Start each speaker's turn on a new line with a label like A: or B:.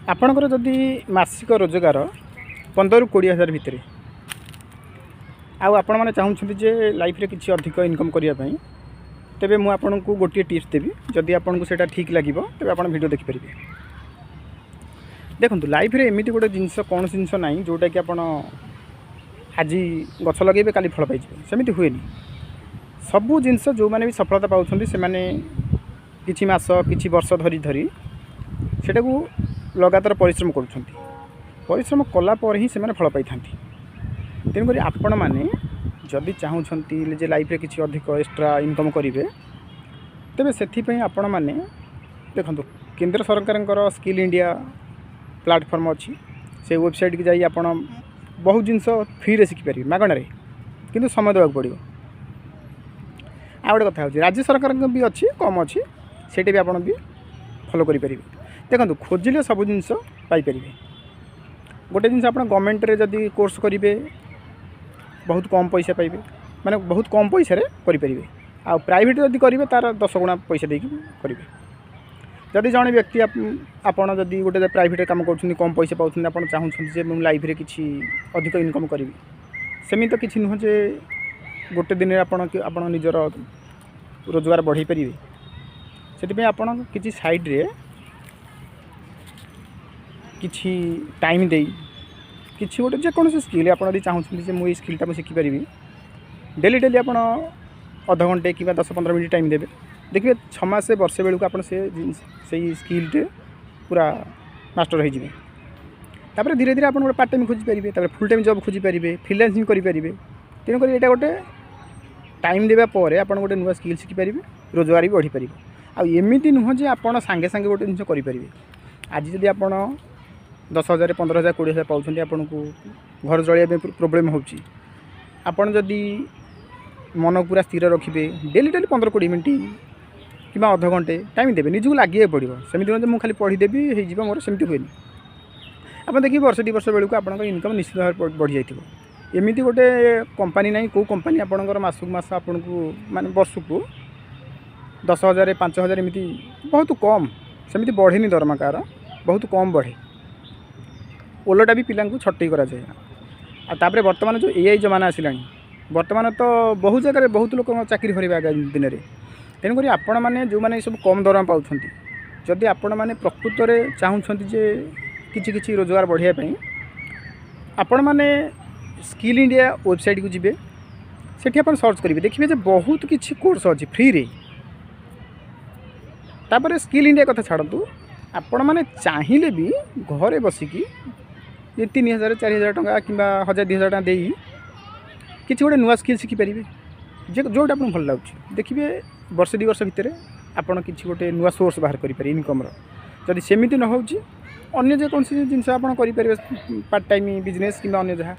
A: आपणकर जदि मासिक रोजगार 15 ରୁ 20 हज़ार भितर आपण मैंने चाहते जे लाइफ रे किसी अधिक इनकम करने तेबे मु आपन को गोटे टिप्स देवी जदि आपन को सेटा ठीक लगे तेबे आपण वीडियो देखिपारे। देखो लाइफ रे एमती गोटे जिनस कौन जिनस ना जोटा कि आपड़ आज गछ लगे काली फल पाई सेमती हुए सबू जिनस जो मैंने भी सफलता पाँच से मैंने किछि मास किछि वर्ष धरी धरी सेटा को लगातार परिश्रम करुँच परिश्रम कलापर ही से फल पाई था। तेणुक आपण मैंने जदि चाहूँगी जे लाइफ रे किछि अधिक एक्स्ट्रा इनकम करेंगे तेबे से आपण मैंने देखो केंद्र सरकार स्किल इंडिया प्लेटफॉर्म अच्छी से वेबसाइट की जाई आपण बहुत जिनस फ्री रे शिखिपारे मागणार किंतु समय देवाक पड़ो। आ गए कथा हो राज्य सरकार भी अच्छी कम अच्छी सेटे भी आपण भी फॉलो करेंगे। देखो खोजिले सब जिनस पाइपर गोटे जिनस आप गवर्नमेंट रे जदि कोर्स करेंगे बहुत कम पैसा पाइबे माने बहुत कम पैसा रे करेंगे आ प्राइवेट जदि करेंगे तार 10 गुणा पैसा देकी करेंगे। जदि जड़े व्यक्ति आपड़ जदि गोटे प्राइवेट काम कर कम पैसा पाँच आप चाहूँगी मुझे लाइफ रे किसी अधिक इनकम करी सेमी तो किसी नुह जे गोटे दिन आपड़ निजर रोजगार बढ़ई पारे से आपड़ किसी साइड रे किछि टाइम दे किछि गोटे जेकोसी स्किल आप चाहूँगी मुझे स्किलटा शिखिपारि डेली डेली आप अध घंटे कि 10-15 मिनट टाइम देवे देखिए 6 मास से वर्षे बेलू आप स्किल पूरा मास्टर हो तापर धीरे धीरे आप पार्ट टाइम खोजी पारे फुल टाइम जॉब खोजी पारे फ्रीलांसिंग करेंगे। तेणुक यहाँ गोटे टाइम देवा आप गोटे नुआ स्किल शिखिपारे रोजगार भी बढ़ी पार आमती नुह जे आप सांगे सांगे गोटे जिन करेंगे। आज जदि आप 10,000 15,000 20,000 पाँच आपन को घर चलिए प्रोब्लेम होची आपन जदि मन पूरा स्थिर रखिए डेली डेली 15-20 मिनट कि अध घंटे टाइम देवे निजक लगे पड़ो सेमती नुह मुझे खाली पढ़ीदेवी हो मोर सेमती हुए आप देखिए वर्ष 2 वर्ष बेलू आप इनकम निश्चित भाव बढ़ी जाइए। एमती गोटे कंपनी ना कौ कंपनी आपंकर मासक मास आपन को माने वर्ष को 10,000 5,000 एमती बहुत कम सेमती बढ़ेनि दरमा कार बहुत कम बढ़े ओलटा भी पिला छटई कराए। बर्तमान जो एआई जमाना आसला बर्तमान तो बहुत जगह बहुत लोक चाकरी करेंगे आगामी दिन में तेणुक आपण मैंने जो मैंने सब कम दरमा पाँच जदि आपण मैंने प्रकृत में चाहूँगी जे किछि किछि रोजगार बढ़ाई आपण मैंने स्किल इंडिया वेबसाइट को जिबे सेठी आपण सर्च करेंगे देखिए बहुत किछि कोर्स अच्छी फ्री रे तापर स्किल इंडिया कथा छाड़ू आपण मैंने चाहिए भी घरे बसिकी 3,000 4,000 टंका कि 1,000-2,000 टंका दे किसी गोटे नुआ स्किल शिखिपारे जोटा आपको भल लगे देखिए वर्ष 2 वर्ष भितर आपड़ किसी गोटे नुआ सोर्स बाहर करेंगे इनकम जदि सेमती न हो जेकोसी जिनस आप करेंगे पार्ट टाइम बिजनेस कि अन्य जहाँ